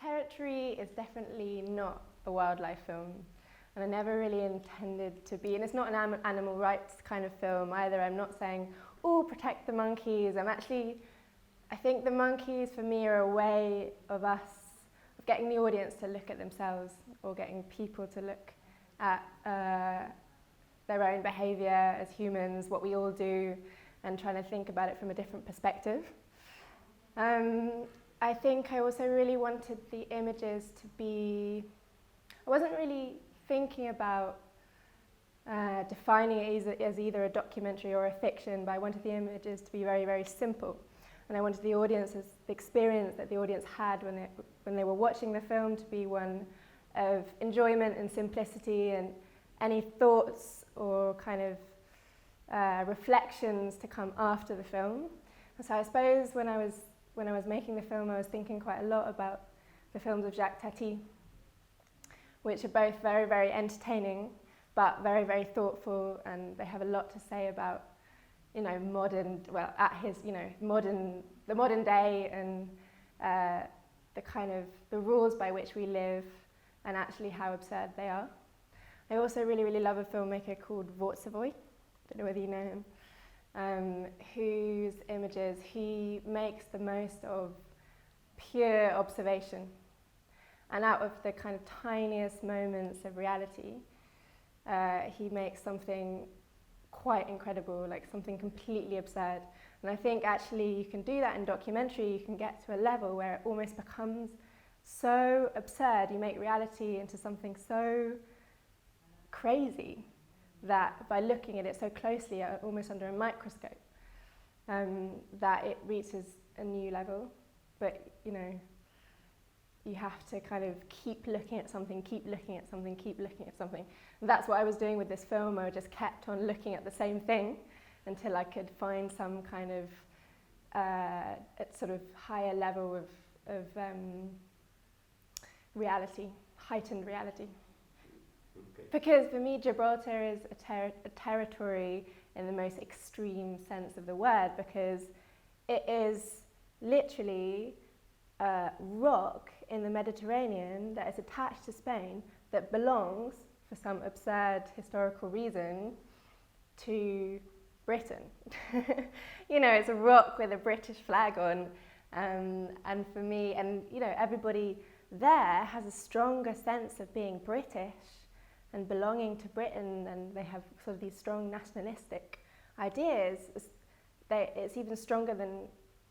Territory is definitely not a wildlife film, and I never really intended to be, and it's not an animal rights kind of film either. I'm not saying, oh, protect the monkeys. I think the monkeys for me are a way of getting the audience to look at themselves, or getting people to look at their own behaviour as humans, what we all do, and trying to think about it from a different perspective. I think I also really wanted the images to be, I wasn't really thinking about defining it as either a documentary or a fiction, but I wanted the images to be very, very simple. And I wanted the experience that the audience had when they were watching the film to be one of enjoyment and simplicity, and any thoughts or kind of reflections to come after the film. And so I suppose when I was making the film, I was thinking quite a lot about the films of Jacques Tati, which are both very, very entertaining, but very, very thoughtful, and they have a lot to say about, modern day, and the rules by which we live, and actually how absurd they are. I also really, really love a filmmaker called Vortsavoy, don't know whether you know him, whose images, he makes the most of pure observation. And out of the kind of tiniest moments of reality, he makes something quite incredible, like something completely absurd. And I think actually you can do that in documentary. You can get to a level where it almost becomes so absurd. You make reality into something so crazy that by looking at it so closely, almost under a microscope, that it reaches a new level. But, you have to kind of keep looking at something, keep looking at something, keep looking at something. And that's what I was doing with this film. I just kept on looking at the same thing until I could find some kind of sort of higher level of reality, heightened reality. Okay. Because for me, Gibraltar is a territory in the most extreme sense of the word, because it is literally a rock in the Mediterranean that is attached to Spain that belongs, for some absurd historical reason, to Britain. It's a rock with a British flag on, and for me, everybody there has a stronger sense of being British and belonging to Britain, and they have sort of these strong nationalistic ideas. It's even stronger than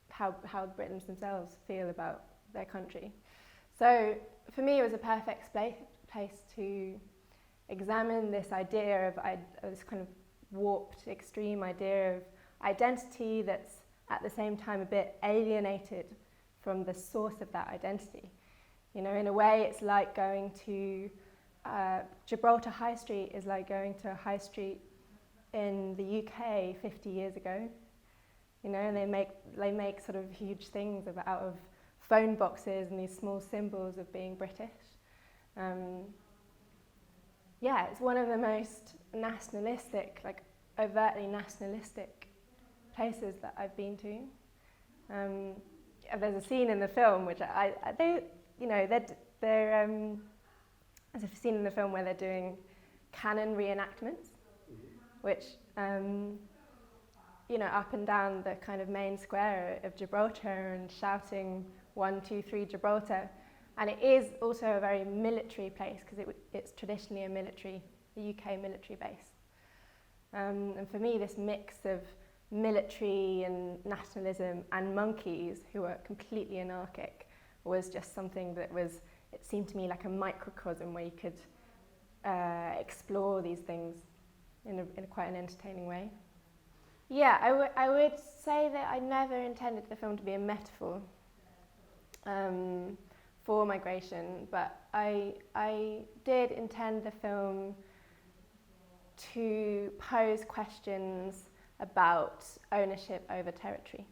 how Britons themselves feel about their country. So for me, it was a perfect place to examine this idea of this kind of warped, extreme idea of identity that's at the same time a bit alienated from the source of that identity. In a way, it's like going to Gibraltar High Street is like going to a high street in the UK 50 years ago. And they make sort of huge things out of phone boxes and these small symbols of being British. It's one of the most nationalistic, like overtly nationalistic places that I've been to. There's a scene in the film which there's a scene in the film where they're doing cannon reenactments, which up and down the kind of main square of Gibraltar and shouting 1, 2, 3 Gibraltar. And it is also a very military place because it's traditionally a UK military base. And for me, this mix of military and nationalism and monkeys who are completely anarchic was just something that it seemed to me like a microcosm where you could explore these things in quite an entertaining way. Yeah, I would say that I never intended the film to be a metaphor for migration, but I did intend the film to pose questions about ownership over territory.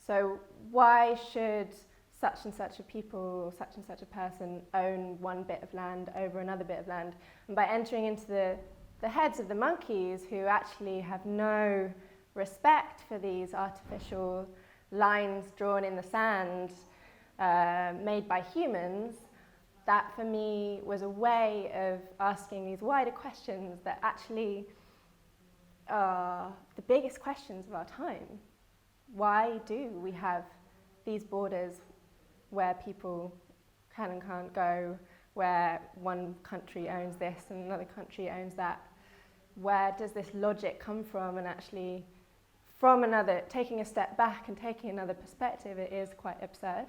So why should such and such a people, such and such a person own one bit of land over another bit of land? And by entering into the heads of the monkeys, who actually have no respect for these artificial lines drawn in the sand, made by humans, that for me was a way of asking these wider questions that actually are the biggest questions of our time. Why do we have these borders where people can and can't go, where one country owns this and another country owns that? Where does this logic come from? And actually, from another, taking a step back and taking another perspective, it is quite absurd.